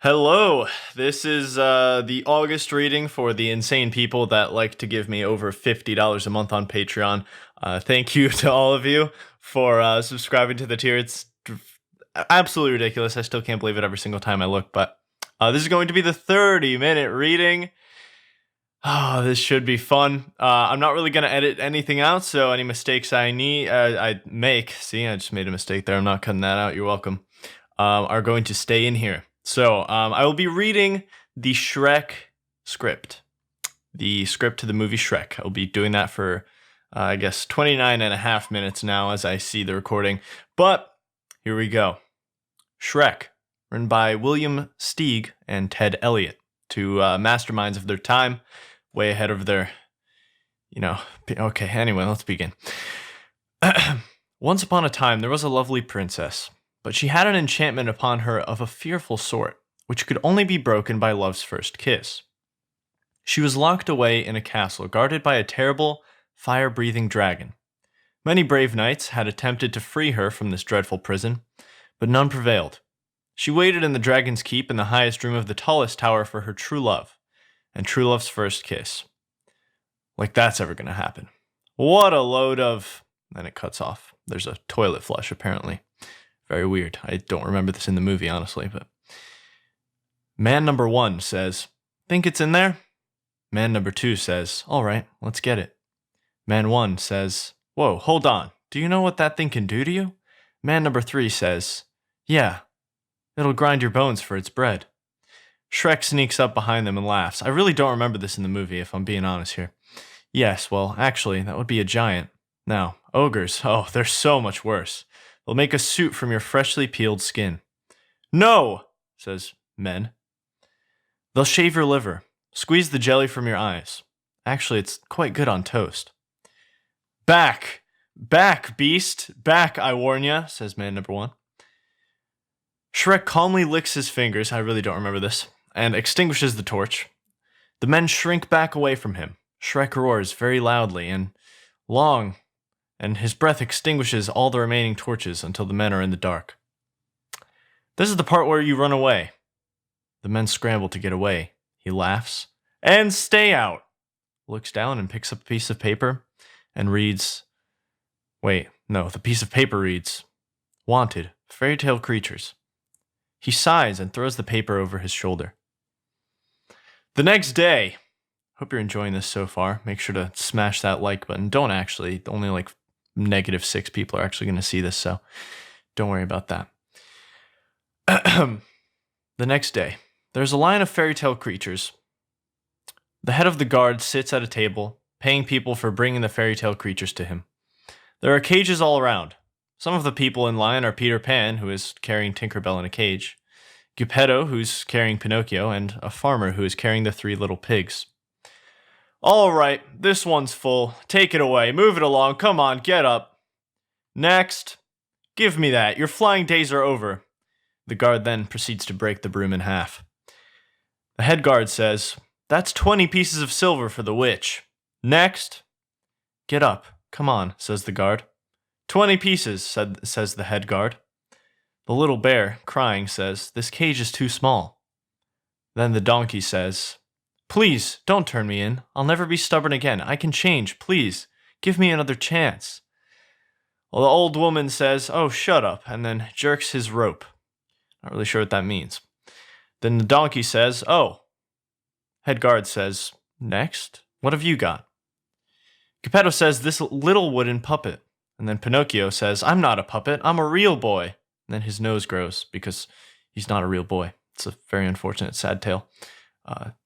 Hello, this is the August reading for the insane people that like to give me over $50 a month on Patreon. Thank you to all of you for subscribing to the tier. It's absolutely ridiculous. I still can't believe it every single time I look, but this is going to be the 30-minute reading. Oh, this should be fun. I'm not really going to edit anything out, so any mistakes I make, see, I just made a mistake there. I'm not cutting that out. You're welcome. Are going to stay in here. So I will be reading the Shrek script, the script to the movie Shrek. I'll be doing that for, I guess, 29 and a half minutes now as I see the recording. But here we go. Shrek, written by William Steig and Ted Elliott, two masterminds of their time, way ahead of their, okay, anyway, let's begin. Once upon a time, there was a lovely princess. But she had an enchantment upon her of a fearful sort, which could only be broken by love's first kiss. She was locked away in a castle guarded by a terrible, fire-breathing dragon. Many brave knights had attempted to free her from this dreadful prison, but none prevailed. She waited in the dragon's keep in the highest room of the tallest tower for her true love, and true love's first kiss. Like that's ever gonna happen. What a load of... Then it cuts off. There's a toilet flush, apparently. Very weird. I don't remember this in the movie, honestly, but... Man number 1 says, "Think it's in there?" Man number 2 says, "All right, let's get it." Man 1 says, "Whoa, hold on. Do you know what that thing can do to you?" Man number 3 says, "Yeah, it'll grind your bones for its bread." Shrek sneaks up behind them and laughs. I really don't remember this in the movie, if I'm being honest here. Yes, well, actually, that would be a giant. Now, ogres, oh, they're so much worse. They'll make a suit from your freshly peeled skin. "No," says Men. "They'll shave your liver, squeeze the jelly from your eyes. Actually, it's quite good on toast." "Back! Back, beast! Back, I warn ya," says man number 1. Shrek calmly licks his fingers, I really don't remember this, and extinguishes the torch. The men shrink back away from him. Shrek roars very loudly and long, and his breath extinguishes all the remaining torches until the men are in the dark. This is the part where you run away. The men scramble to get away. He laughs. "And stay out!" Looks down and picks up a piece of paper and reads... the piece of paper reads, "Wanted, fairy tale creatures." He sighs and throws the paper over his shoulder. The next day... Hope you're enjoying this so far. Make sure to smash that like button. Don't actually. Only like -6 people are actually going to see this, so don't worry about that. The next day, there's a line of fairy tale creatures. The head of the guard sits at a table, paying people for bringing the fairy tale creatures to him. There are cages all around. Some of the people in line are Peter Pan, who is carrying Tinkerbell in a cage, Geppetto, who's carrying Pinocchio, and a farmer who is carrying the 3 little pigs. "All right, this one's full. Take it away. Move it along. Come on, get up. Next. Give me that. Your flying days are over." The guard then proceeds to break the broom in half. The head guard says, "That's 20 pieces of silver for the witch. Next." "Get up. Come on," says the guard. 20 pieces, says the head guard. The little bear, crying, says, "This cage is too small." Then the donkey says, "Please, don't turn me in. I'll never be stubborn again. I can change. Please, give me another chance." Well, the old woman says, "Oh, shut up," and then jerks his rope. Not really sure what that means. Then the donkey says, "Oh." Head guard says, "Next, what have you got?" Geppetto says, "This little wooden puppet." And then Pinocchio says, "I'm not a puppet. I'm a real boy." And then his nose grows because he's not a real boy. It's a very unfortunate, sad tale.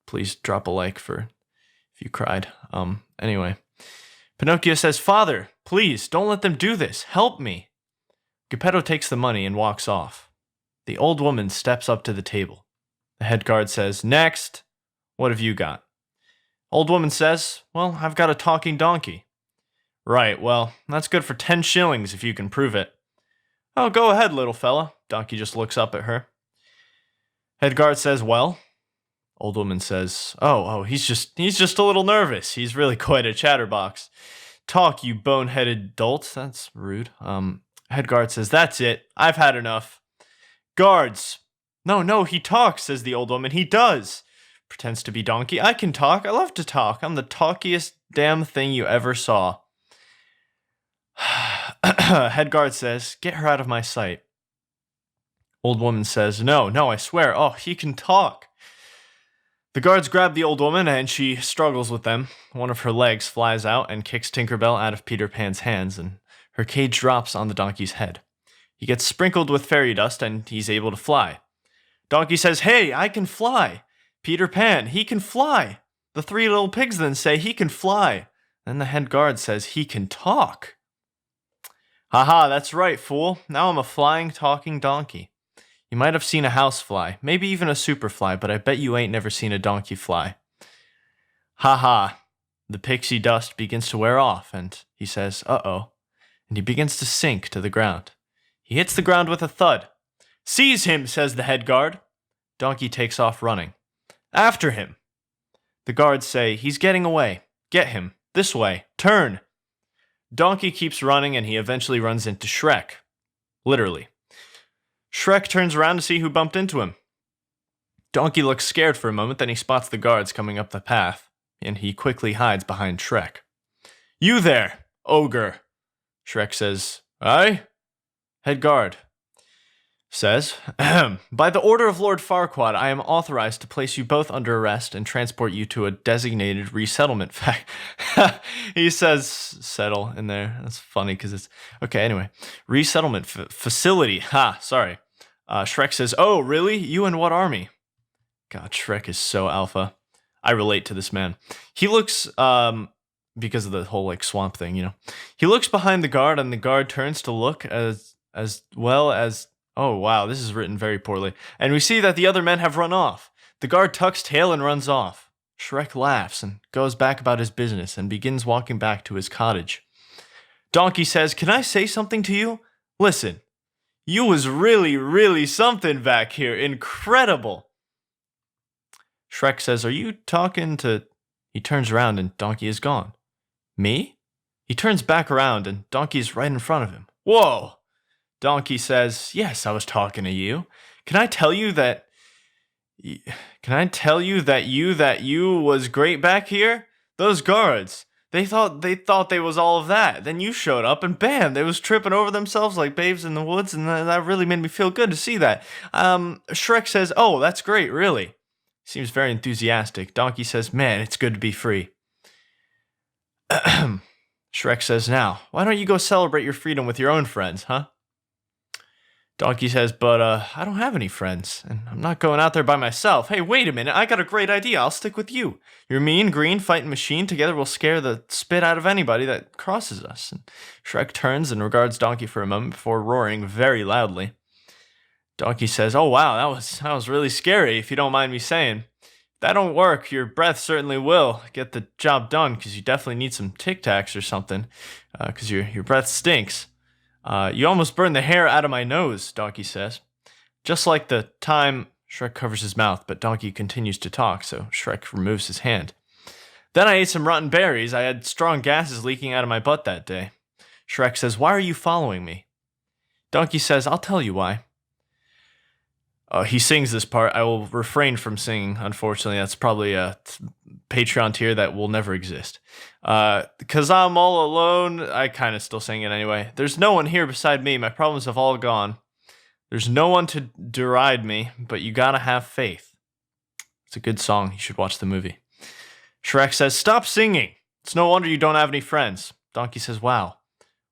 Please drop a like for if you cried. Anyway. Pinocchio says, "Father, please, don't let them do this. Help me." Geppetto takes the money and walks off. The old woman steps up to the table. The head guard says, "Next, what have you got?" Old woman says, "Well, I've got a talking donkey." "Right, well, that's good for 10 shillings if you can prove it." "Oh, go ahead, little fella." Donkey just looks up at her. Head guard says, "Well?" Old woman says, Oh, he's just a little nervous. He's really quite a chatterbox." "Talk, you boneheaded dolt." That's rude. Head guard says, "That's it. I've had enough. Guards, No, no, he talks, says the old woman. He does. Pretends to be Donkey. I can talk. I love to talk. I'm the talkiest damn thing you ever saw. Head guard says, get her out of my sight. Old woman says, no, no, I swear. Oh, he can talk. The guards grab the old woman and she struggles with them. One of her legs flies out and kicks Tinkerbell out of Peter Pan's hands, and her cage drops on the donkey's head. He gets sprinkled with fairy dust and he's able to fly. Donkey says, hey, I can fly. Peter Pan, he can fly. The three little pigs then say, he can fly. Then the head guard says, he can talk. Haha, that's right, fool. Now I'm a flying, talking donkey. You might have seen a house fly, maybe even a superfly, but I bet you ain't never seen a donkey fly. Ha. The pixie dust begins to wear off, and he says, uh-oh, and he begins to sink to the ground. He hits the ground with a thud. Seize him, says the head guard. Donkey takes off running. After him. The guards say, he's getting away. Get him. This way. Turn. Donkey keeps running, and he eventually runs into Shrek. Literally. Shrek turns around to see who bumped into him. Donkey looks scared for a moment, then he spots the guards coming up the path, and he quickly hides behind Shrek. You there, ogre, Shrek says. Aye? Head guard says, by the order of Lord Farquaad, I am authorized to place you both under arrest and transport you to a designated resettlement he says settle in there. That's funny because it's... Okay, anyway. Resettlement facility. Sorry. Shrek says, oh, really? You and what army? God, Shrek is so alpha. I relate to this man. He looks, because of the whole, like, swamp thing, you know. He looks behind the guard, and the guard turns to look as well as... Oh, wow, this is written very poorly. And we see that the other men have run off. The guard tucks tail and runs off. Shrek laughs and goes back about his business and begins walking back to his cottage. Donkey says, can I say something to you? Listen, you was really, really something back here. Incredible. Shrek says, are you talking to... He turns around and Donkey is gone. Me? He turns back around and Donkey is right in front of him. Whoa! Donkey says, yes, I was talking to you. Can I tell you that you was great back here? Those guards, they thought they was all of that. Then you showed up and bam, they was tripping over themselves like babes in the woods, and that really made me feel good to see that. Shrek says, oh, that's great, really. Seems very enthusiastic. Donkey says, man, it's good to be free. Shrek says, now, why don't you go celebrate your freedom with your own friends, huh? Donkey says, but I don't have any friends, and I'm not going out there by myself. Hey, wait a minute, I got a great idea. I'll stick with you. You're mean, green, fighting machine. Together we'll scare the spit out of anybody that crosses us. And Shrek turns and regards Donkey for a moment before roaring very loudly. Donkey says, oh wow, that was really scary, if you don't mind me saying. If that don't work, your breath certainly will get the job done, because you definitely need some Tic Tacs or something, because your breath stinks. You almost burned the hair out of my nose, Donkey says. Just like the time... Shrek covers his mouth, but Donkey continues to talk, so Shrek removes his hand. Then I ate some rotten berries. I had strong gases leaking out of my butt that day. Shrek says, why are you following me? Donkey says, I'll tell you why. He sings this part. I will refrain from singing, unfortunately. That's probably a Patreon tier that will never exist. Because I'm all alone. I kind of still sing it anyway. There's no one here beside me. My problems have all gone. There's no one to deride me, but you gotta have faith. It's a good song. You should watch the movie. Shrek says, stop singing. It's no wonder you don't have any friends. Donkey says, wow.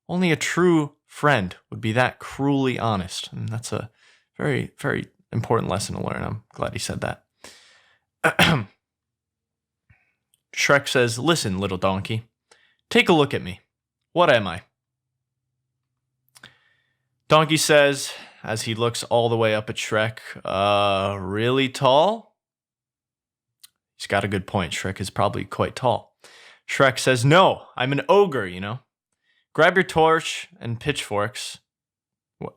Only a true friend would be that cruelly honest. And that's a very, very important lesson to learn. I'm glad he said that. Shrek says, listen, little donkey. Take a look at me. What am I? Donkey says, as he looks all the way up at Shrek, really tall? He's got a good point. Shrek is probably quite tall. Shrek says, no, I'm an ogre, you know. Grab your torch and pitchforks.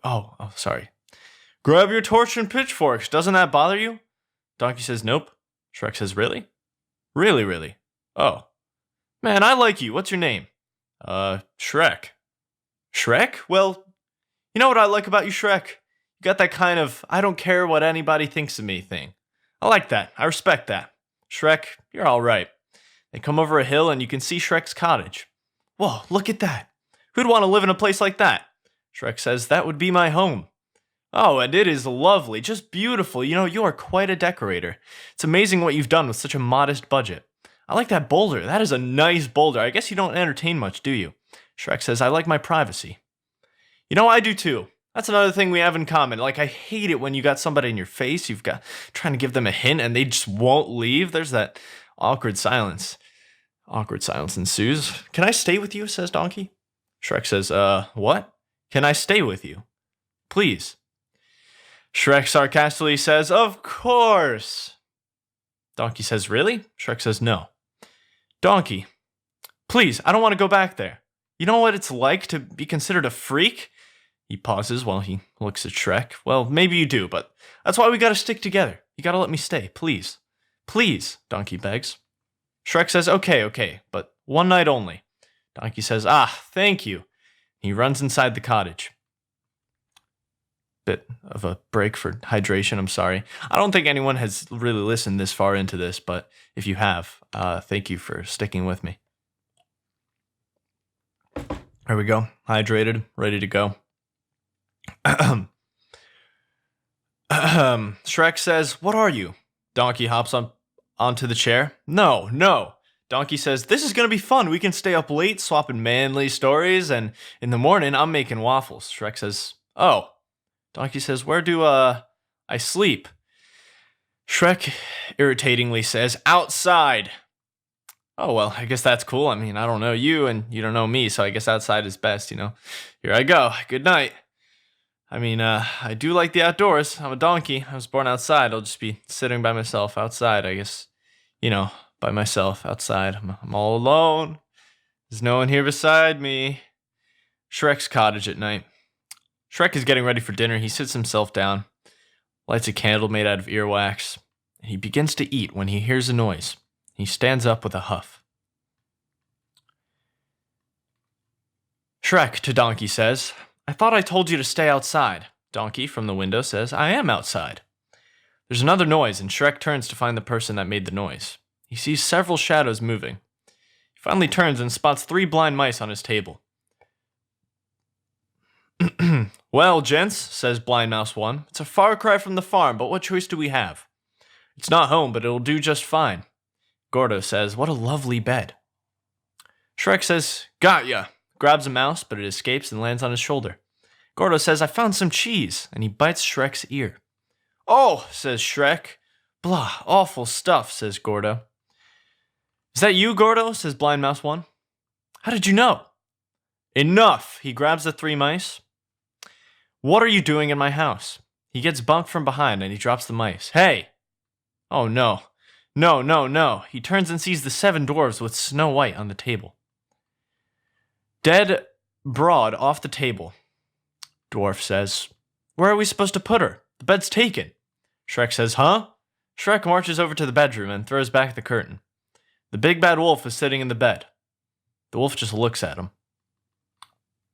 Oh, sorry. Grab your torch and pitchforks. Doesn't that bother you? Donkey says, nope. Shrek says, really? Really, really? Oh. Man, I like you. What's your name? Shrek. Shrek? Well, you know what I like about you, Shrek? You got that kind of I don't care what anybody thinks of me thing. I like that. I respect that. Shrek, you're all right. They come over a hill and you can see Shrek's cottage. Whoa, look at that. Who'd want to live in a place like that? Shrek says, that would be my home. Oh, and it is lovely, just beautiful. You know, you are quite a decorator. It's amazing what you've done with such a modest budget. I like that boulder. That is a nice boulder. I guess you don't entertain much, do you? Shrek says, I like my privacy. You know, I do too. That's another thing we have in common. Like, I hate it when you got somebody in your face, you've got trying to give them a hint and they just won't leave. There's that awkward silence. Awkward silence ensues. Can I stay with you? Says Donkey. Shrek says, what? Can I stay with you? Please. Shrek sarcastically says, of course. Donkey says, really? Shrek says, no. Donkey, please, I don't want to go back there. You know what it's like to be considered a freak? He pauses while he looks at Shrek. Well, maybe you do, but that's why we gotta stick together. You gotta let me stay, please. Please, Donkey begs. Shrek says, okay, but one night only. Donkey says, thank you. He runs inside the cottage. Bit of a break for hydration, I'm sorry. I don't think anyone has really listened this far into this, but if you have, thank you for sticking with me. There we go. Hydrated, ready to go. Shrek says, what are you? Donkey hops onto the chair. No. Donkey says, this is gonna be fun. We can stay up late swapping manly stories, and in the morning I'm making waffles. Shrek says, oh. Donkey says, where do I sleep? Shrek irritatingly says, outside. Oh, well, I guess that's cool. I mean, I don't know you and you don't know me, so I guess outside is best, you know. Here I go. Good night. I mean, I do like the outdoors. I'm a donkey. I was born outside. I'll just be sitting by myself outside, I guess. You know, by myself outside. I'm all alone. There's no one here beside me. Shrek's cottage at night. Shrek is getting ready for dinner. He sits himself down, lights a candle made out of earwax, and he begins to eat when he hears a noise. He stands up with a huff. Shrek to Donkey says, I thought I told you to stay outside. Donkey from the window says, I am outside. There's another noise, and Shrek turns to find the person that made the noise. He sees several shadows moving. He finally turns and spots 3 blind mice on his table. Well, gents, says Blind Mouse 1, it's a far cry from the farm, but what choice do we have? It's not home, but it'll do just fine. Gordo says, what a lovely bed. Shrek says, got ya. Grabs a mouse, but it escapes and lands on his shoulder. Gordo says, I found some cheese, and he bites Shrek's ear. Oh, says Shrek. Blah, awful stuff, says Gordo. Is that you, Gordo? Says Blind Mouse 1. How did you know? Enough. He grabs the 3 mice. What are you doing in my house? He gets bumped from behind and he drops the mice. Hey! Oh no. No. He turns and sees the 7 dwarves with Snow White on the table. Dead broad off the table. Dwarf says, where are we supposed to put her? The bed's taken. Shrek says, huh? Shrek marches over to the bedroom and throws back the curtain. The big bad wolf is sitting in the bed. The wolf just looks at him.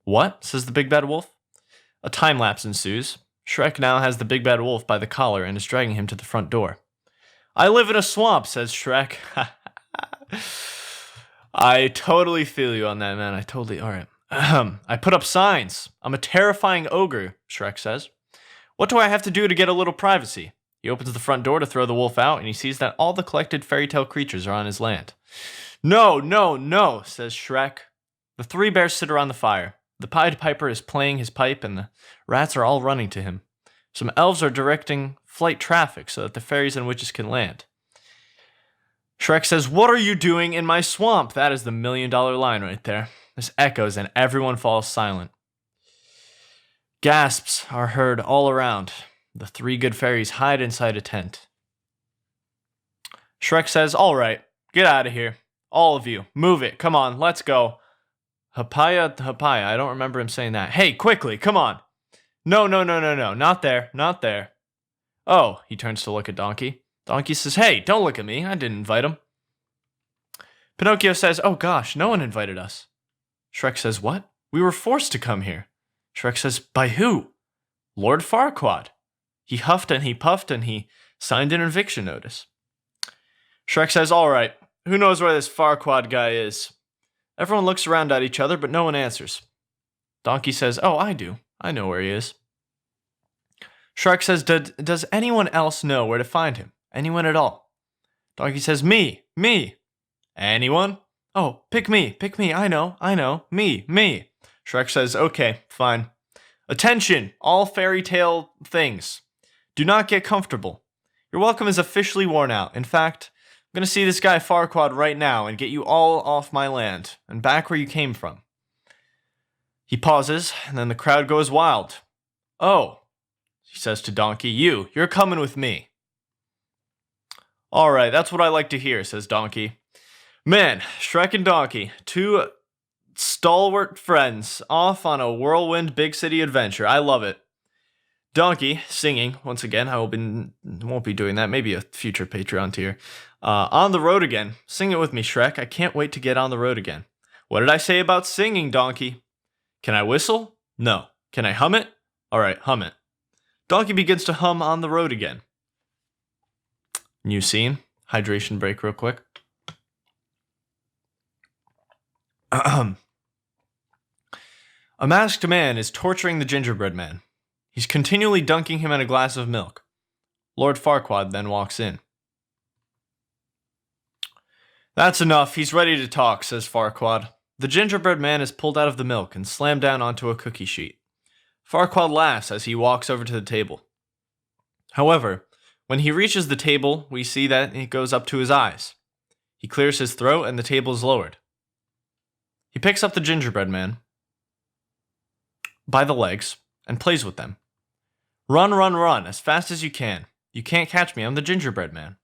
What? Says the big bad wolf. A time lapse ensues. Shrek now has the big bad wolf by the collar and is dragging him to the front door. I live in a swamp, says Shrek. I totally feel you on that, man. Alright. I put up signs. I'm a terrifying ogre, Shrek says. What do I have to do to get a little privacy? He opens the front door to throw the wolf out, and he sees that all the collected fairy tale creatures are on his land. No, says Shrek. The 3 bears sit around the fire. The Pied Piper is playing his pipe, and the rats are all running to him. Some elves are directing flight traffic so that the fairies and witches can land. Shrek says, what are you doing in my swamp? That is the $1 million line right there. This echoes, and everyone falls silent. Gasps are heard all around. The 3 good fairies hide inside a tent. Shrek says, all right, get out of here. All of you, move it. Come on, let's go. Hapaya, I don't remember him saying that. Hey, quickly, come on. No, not there. Oh, he turns to look at Donkey. Donkey says, hey, don't look at me. I didn't invite him. Pinocchio says, oh gosh, no one invited us. Shrek says, what? We were forced to come here. Shrek says, by who? Lord Farquaad. He huffed and he puffed and he signed an eviction notice. Shrek says, all right, who knows where this Farquaad guy is? Everyone looks around at each other, but no one answers. Donkey says, oh, I do. I know where he is. Shrek says, does anyone else know where to find him? Anyone at all? Donkey says, me. Anyone? Oh, pick me, I know, me. Shrek says, okay, fine. Attention, all fairy tale things. Do not get comfortable. Your welcome is officially worn out. In fact, I'm going to see this guy Farquaad right now and get you all off my land and back where you came from. He pauses, and then the crowd goes wild. Oh, he says to Donkey, you're coming with me. All right, that's what I like to hear, says Donkey. Man, Shrek and Donkey, two stalwart friends, off on a whirlwind big city adventure. I love it. Donkey, singing, once again, won't be doing that, maybe a future Patreon tier. On the road again. Sing it with me, Shrek. I can't wait to get on the road again. What did I say about singing, Donkey? Can I whistle? No. Can I hum it? All right, hum it. Donkey begins to hum On the Road Again. New scene. Hydration break real quick. A masked man is torturing the gingerbread man. He's continually dunking him in a glass of milk. Lord Farquaad then walks in. That's enough. He's ready to talk, says Farquaad. The gingerbread man is pulled out of the milk and slammed down onto a cookie sheet. Farquaad laughs as he walks over to the table. However, when he reaches the table, we see that it goes up to his eyes. He clears his throat and the table is lowered. He picks up the gingerbread man by the legs and plays with them. Run, as fast as you can. You can't catch me, I'm the gingerbread man.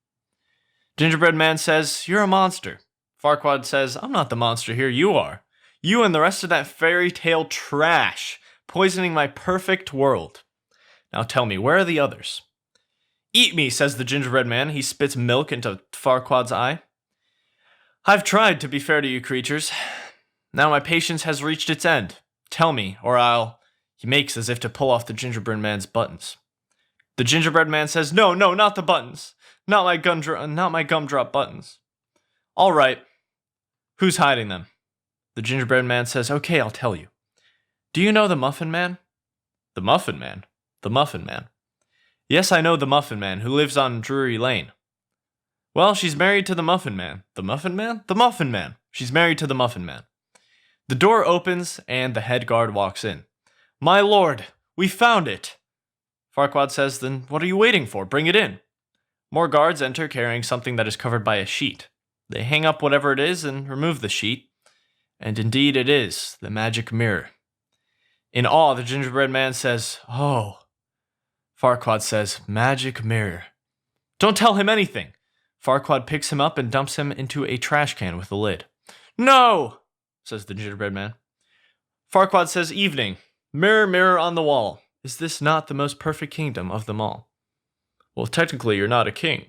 Gingerbread man says, you're a monster. Farquaad says, I'm not the monster here, you are. You and the rest of that fairy tale trash, poisoning my perfect world. Now tell me, where are the others? Eat me, says the gingerbread man. He spits milk into Farquaad's eye. I've tried to be fair to you creatures. Now my patience has reached its end. Tell me, or I'll... He makes as if to pull off the gingerbread man's buttons. The gingerbread man says, no, not the buttons. Not my gumdrop buttons. All right. Who's hiding them? The gingerbread man says, okay, I'll tell you. Do you know the Muffin Man? The Muffin Man? The Muffin Man. Yes, I know the Muffin Man, who lives on Drury Lane. Well, she's married to the Muffin Man. The Muffin Man? The Muffin Man. She's married to the Muffin Man. The door opens, and the head guard walks in. My lord, we found it. Farquaad says, then what are you waiting for? Bring it in. More guards enter carrying something that is covered by a sheet. They hang up whatever it is and remove the sheet. And indeed it is, the magic mirror. In awe, the gingerbread man says, oh. Farquaad says, magic mirror. Don't tell him anything. Farquaad picks him up and dumps him into a trash can with a lid. No, says the gingerbread man. Farquaad says, evening. Mirror, mirror on the wall. Is this not the most perfect kingdom of them all? Well, technically, you're not a king.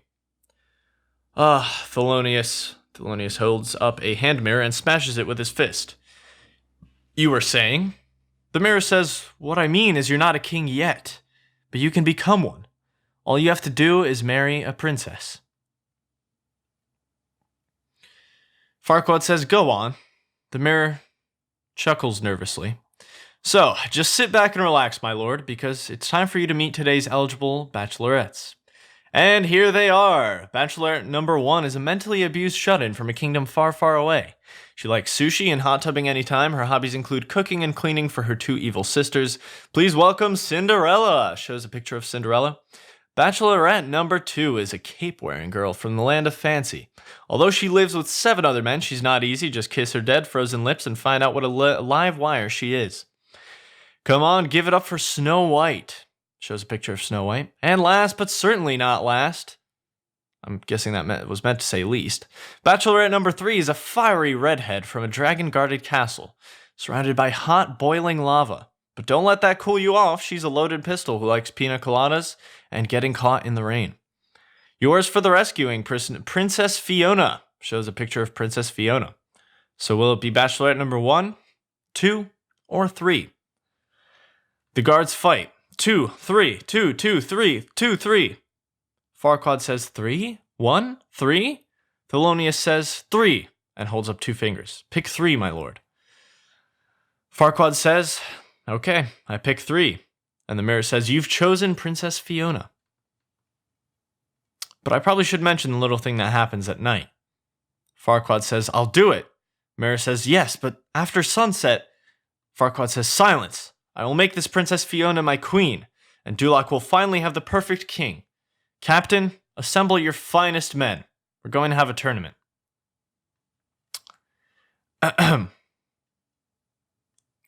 Thelonious. Thelonious holds up a hand mirror and smashes it with his fist. You were saying? The mirror says, what I mean is you're not a king yet, but you can become one. All you have to do is marry a princess. Farquaad says, go on. The mirror chuckles nervously. So, just sit back and relax, my lord, because it's time for you to meet today's eligible bachelorettes. And here they are. Bachelorette number 1 is a mentally abused shut-in from a kingdom far, far away. She likes sushi and hot tubbing anytime. Her hobbies include cooking and cleaning for her 2 evil sisters. Please welcome Cinderella. Shows a picture of Cinderella. Bachelorette number 2 is a cape-wearing girl from the land of fancy. Although she lives with 7 other men, she's not easy. Just kiss her dead, frozen lips and find out what a live wire she is. Come on, give it up for Snow White. Shows a picture of Snow White. And last, but certainly not last, I'm guessing that was meant to say least, Bachelorette number 3 is a fiery redhead from a dragon-guarded castle, surrounded by hot, boiling lava. But don't let that cool you off. She's a loaded pistol who likes pina coladas and getting caught in the rain. Yours for the rescuing, Princess Fiona. Shows a picture of Princess Fiona. So will it be Bachelorette number 1, 2, or 3? The guards fight. 2, 3, 2, 2, 3, 2, 3. Farquaad says 3, 1, 3. Thelonious says 3 and holds up 2 fingers. Pick 3, my lord. Farquaad says, okay, I pick 3. And the mirror says, you've chosen Princess Fiona. But I probably should mention the little thing that happens at night. Farquaad says, I'll do it. Mirror says, yes, but after sunset. Farquaad says, silence. I will make this Princess Fiona my queen, and Dulac will finally have the perfect king. Captain, assemble your finest men. We're going to have a tournament.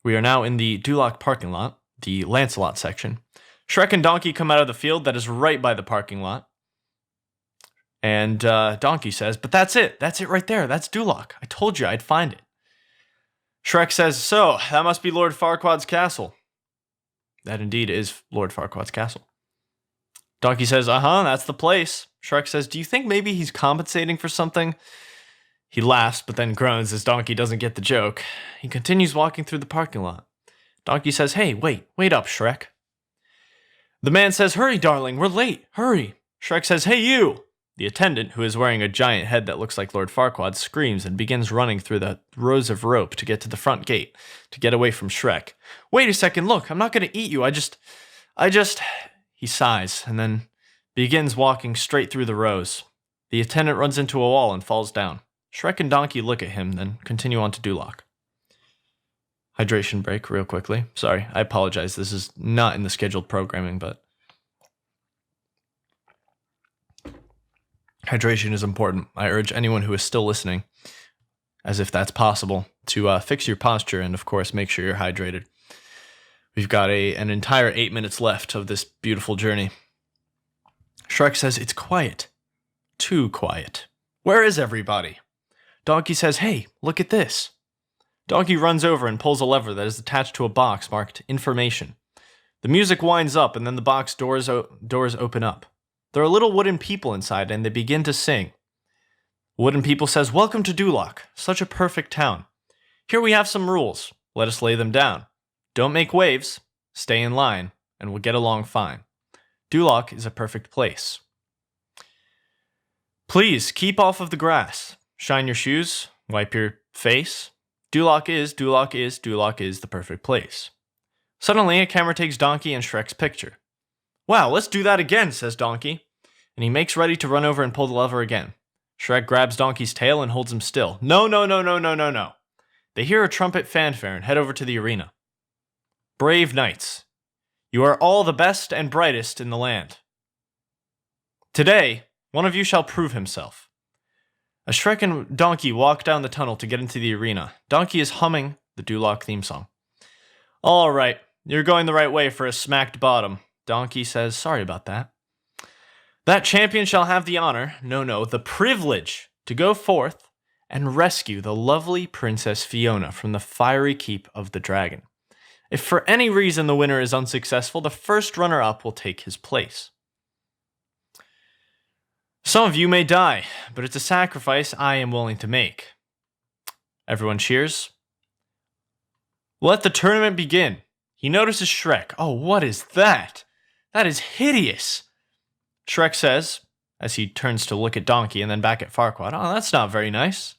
We are now in the Dulac parking lot, the Lancelot section. Shrek and Donkey come out of the field that is right by the parking lot. And Donkey says, but that's it. That's it right there. That's Dulac. I told you I'd find it. Shrek says, so, that must be Lord Farquaad's castle. That indeed is Lord Farquaad's castle. Donkey says, that's the place. Shrek says, do you think maybe he's compensating for something? He laughs, but then groans as Donkey doesn't get the joke. He continues walking through the parking lot. Donkey says, hey, wait up, Shrek. The man says, hurry, darling, we're late, hurry. Shrek says, hey, you. The attendant, who is wearing a giant head that looks like Lord Farquaad, screams and begins running through the rows of rope to get to the front gate, to get away from Shrek. Wait a second, look, I'm not going to eat you, I just... He sighs, and then begins walking straight through the rows. The attendant runs into a wall and falls down. Shrek and Donkey look at him, then continue on to Dulac. Hydration break real quickly. Sorry, I apologize, this is not in the scheduled programming, but... hydration is important. I urge anyone who is still listening, as if that's possible, to fix your posture and, of course, make sure you're hydrated. We've got an entire 8 minutes left of this beautiful journey. Shrek says, it's quiet. Too quiet. Where is everybody? Donkey says, hey, look at this. Donkey runs over and pulls a lever that is attached to a box marked Information. The music winds up, and then the box doors open up. There are little wooden people inside, and they begin to sing. Wooden people says, welcome to Dulac, such a perfect town. Here we have some rules. Let us lay them down. Don't make waves, stay in line, and we'll get along fine. Dulac is a perfect place. Please, keep off of the grass. Shine your shoes, wipe your face. Dulac is the perfect place. Suddenly, a camera takes Donkey and Shrek's picture. Wow, let's do that again, says Donkey. And he makes ready to run over and pull the lever again. Shrek grabs Donkey's tail and holds him still. No. They hear a trumpet fanfare and head over to the arena. Brave knights, you are all the best and brightest in the land. Today, one of you shall prove himself. As Shrek and Donkey walk down the tunnel to get into the arena, Donkey is humming the Dulac theme song. All right, you're going the right way for a smacked bottom. Donkey says, sorry about that. That champion shall have the honor, the privilege, to go forth and rescue the lovely Princess Fiona from the fiery keep of the dragon. If for any reason the winner is unsuccessful, the first runner-up will take his place. Some of you may die, but it's a sacrifice I am willing to make. Everyone cheers. Let the tournament begin. He notices Shrek. Oh, what is that? That is hideous. Shrek says, as he turns to look at Donkey and then back at Farquaad, oh, that's not very nice.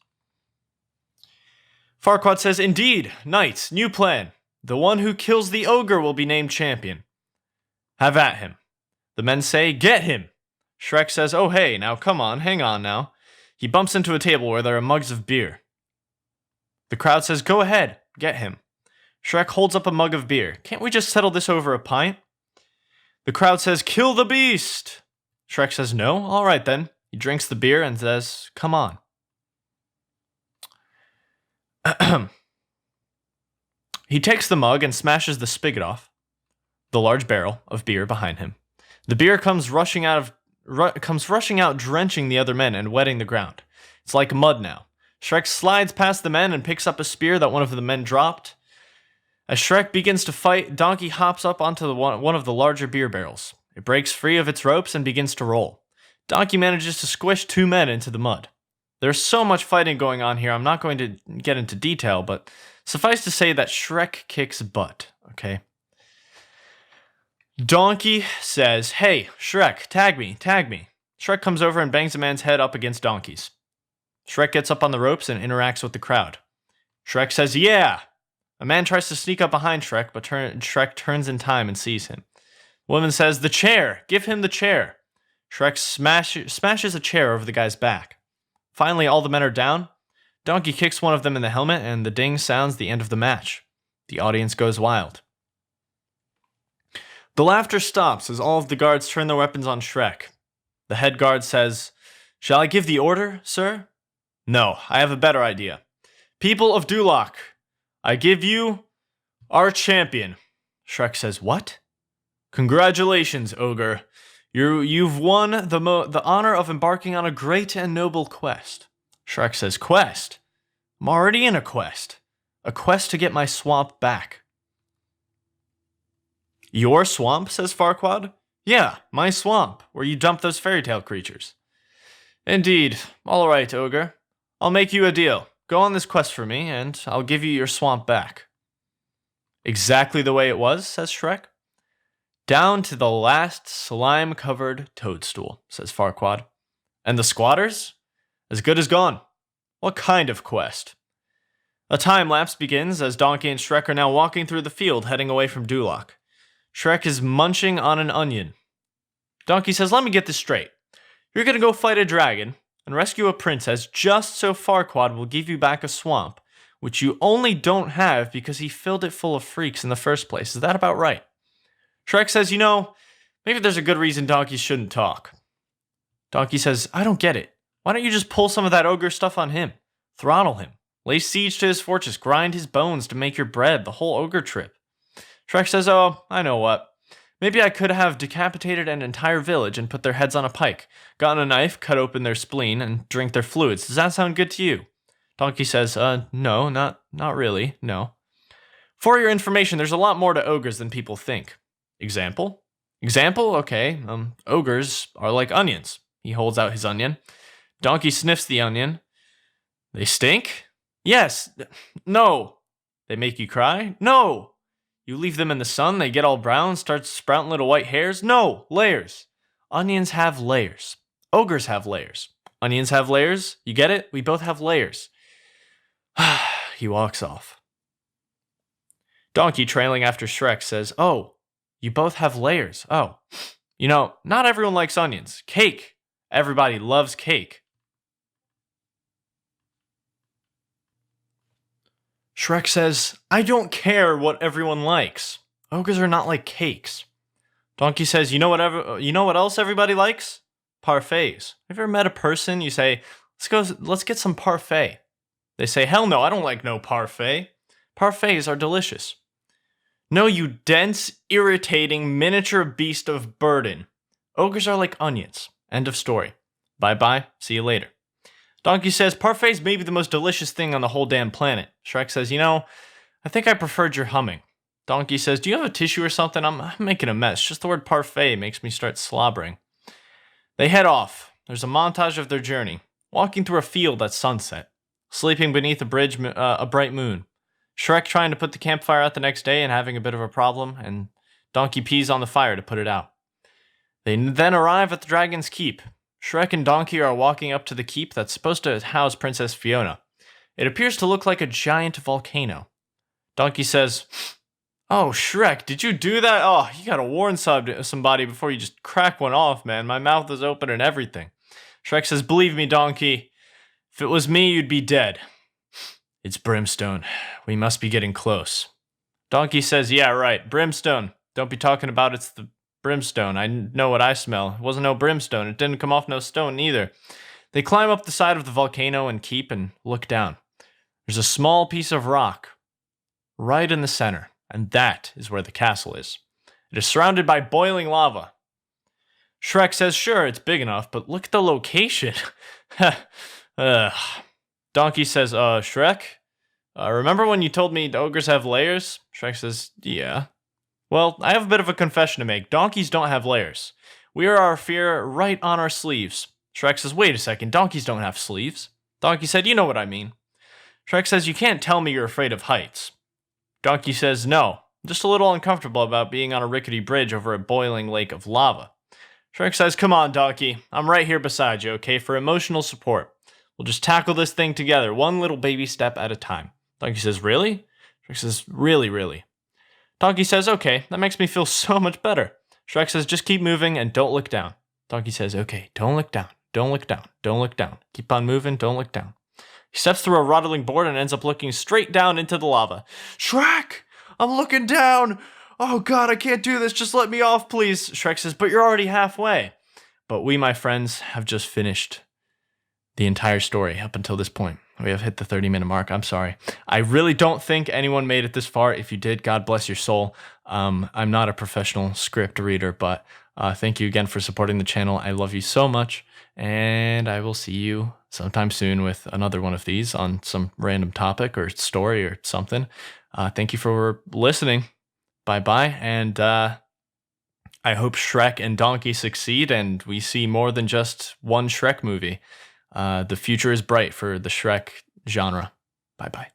Farquaad says, indeed, knights, new plan. The one who kills the ogre will be named champion. Have at him. The men say, get him. Shrek says, oh hey, now come on, hang on now. He bumps into a table where there are mugs of beer. The crowd says, go ahead, get him. Shrek holds up a mug of beer. Can't we just settle this over a pint? The crowd says, kill the beast. Shrek says, no, all right then. He drinks the beer and says, come on. He takes the mug and smashes the spigot off, the large barrel of beer behind him. The beer comes rushing out, drenching the other men and wetting the ground. It's like mud now. Shrek slides past the men and picks up a spear that one of the men dropped. As Shrek begins to fight, Donkey hops up onto one of the larger beer barrels. It breaks free of its ropes and begins to roll. Donkey manages to squish 2 men into the mud. There's so much fighting going on here, I'm not going to get into detail, but suffice to say that Shrek kicks butt, okay? Donkey says, "Hey, Shrek, tag me, tag me." Shrek comes over and bangs a man's head up against Donkey's. Shrek gets up on the ropes and interacts with the crowd. Shrek says, "Yeah." A man tries to sneak up behind Shrek, but Shrek turns in time and sees him. A woman says, "The chair! Give him the chair!" Shrek smashes a chair over the guy's back. Finally, all the men are down. Donkey kicks one of them in the helmet, and the ding sounds the end of the match. The audience goes wild. The laughter stops as all of the guards turn their weapons on Shrek. The head guard says, "Shall I give the order, sir?" "No, I have a better idea. People of Duloc, I give you our champion." Shrek says, "What?" "Congratulations, ogre. You've won the honor of embarking on a great and noble quest." Shrek says, "Quest? I'm already in a quest. A quest to get my swamp back." "Your swamp?" says Farquaad. "Yeah, my swamp, where you dump those fairy tale creatures." "Indeed. All right, ogre. I'll make you a deal. Go on this quest for me, and I'll give you your swamp back." "Exactly the way it was," says Shrek. "Down to the last slime-covered toadstool," says Farquaad. "And the squatters? As good as gone. What kind of quest?" A time lapse begins as Donkey and Shrek are now walking through the field heading away from Duloc. Shrek is munching on an onion. Donkey says, "Let me get this straight. You're gonna go fight a dragon and rescue a princess just so Farquaad will give you back a swamp, which you only don't have because he filled it full of freaks in the first place. Is that about right?" Shrek says, "Maybe there's a good reason donkeys shouldn't talk." Donkey says, "I don't get it. Why don't you just pull some of that ogre stuff on him? Throttle him. Lay siege to his fortress. Grind his bones to make your bread. The whole ogre trip." Shrek says, "Oh, I know what. Maybe I could have decapitated an entire village and put their heads on a pike, gotten a knife, cut open their spleen, and drink their fluids. Does that sound good to you?" Donkey says, No, not really, no. "For your information, there's a lot more to ogres than people think." "Example?" "Example? Okay, ogres are like onions." He holds out his onion. Donkey sniffs the onion. "They stink?" "Yes. No." "They make you cry?" "No." "You leave them in the sun, they get all brown, start sprouting little white hairs?" "No. Layers. Onions have layers. Ogres have layers. Onions have layers. You get it? We both have layers." He walks off. Donkey, trailing after Shrek, says, "Oh, you both have layers. Oh. Not everyone likes onions. Cake. Everybody loves cake." Shrek says, "I don't care what everyone likes. Ogres are not like cakes." Donkey says, "You know what else everybody likes? Parfaits. Have you ever met a person, you say, let's get some parfait. They say, hell no, I don't like no parfait. Parfaits are delicious." "No, you dense, irritating, miniature beast of burden. Ogres are like onions. End of story. Bye-bye, see you later." Donkey says, "Parfaits may be the most delicious thing on the whole damn planet." Shrek says, "I think I preferred your humming." Donkey says, "Do you have a tissue or something? I'm making a mess. Just the word parfait makes me start slobbering." They head off. There's a montage of their journey, walking through a field at sunset, sleeping beneath a bright moon. Shrek trying to put the campfire out the next day and having a bit of a problem, and Donkey pees on the fire to put it out. They then arrive at the Dragon's Keep. Shrek and Donkey are walking up to the keep that's supposed to house Princess Fiona. It appears to look like a giant volcano. Donkey says, "Oh, Shrek, did you do that? Oh, you gotta warn somebody before you just crack one off, man. My mouth is open and everything." Shrek says, "Believe me, Donkey, if it was me, you'd be dead." "It's brimstone. We must be getting close." Donkey says, "Yeah, right, brimstone. Don't be talking about it's the brimstone. I know what I smell. It wasn't no brimstone. It didn't come off no stone neither." They climb up the side of the volcano and keep and look down. There's a small piece of rock right in the center, and that is where the castle is. It is surrounded by boiling lava. Shrek says, "Sure, it's big enough, but look at the location." Donkey says, Shrek, remember when you told me ogres have layers?" Shrek says, "Yeah." "Well, I have a bit of a confession to make. Donkeys don't have layers. We wear our fear right on our sleeves." Shrek says, "Wait a second, donkeys don't have sleeves." Donkey said, "You know what I mean." Shrek says, "You can't tell me you're afraid of heights." Donkey says, "No, just a little uncomfortable about being on a rickety bridge over a boiling lake of lava. Shrek says, "Come on, Donkey. I'm right here beside you, okay, for emotional support. We'll just tackle this thing together, one little baby step at a time." Donkey says, "Really?" Shrek says, "Really, really." Donkey says, "Okay, that makes me feel so much better." Shrek says, "Just keep moving and don't look down." Donkey says, "Okay, don't look down, don't look down, don't look down. Keep on moving, don't look down." He steps through a rattling board and ends up looking straight down into the lava. "Shrek, I'm looking down. Oh God, I can't do this. Just let me off, please." Shrek says, "But you're already halfway." But we, my friends, have just finished the entire story up until this point. We have hit the 30-minute mark. I'm sorry. I really don't think anyone made it this far. If you did, God bless your soul. I'm not a professional script reader, but thank you again for supporting the channel. I love you so much, and I will see you sometime soon with another one of these on some random topic or story or something. Thank you for listening. Bye-bye, and I hope Shrek and Donkey succeed, and we see more than just one Shrek movie. The future is bright for the Shrek genre. Bye-bye.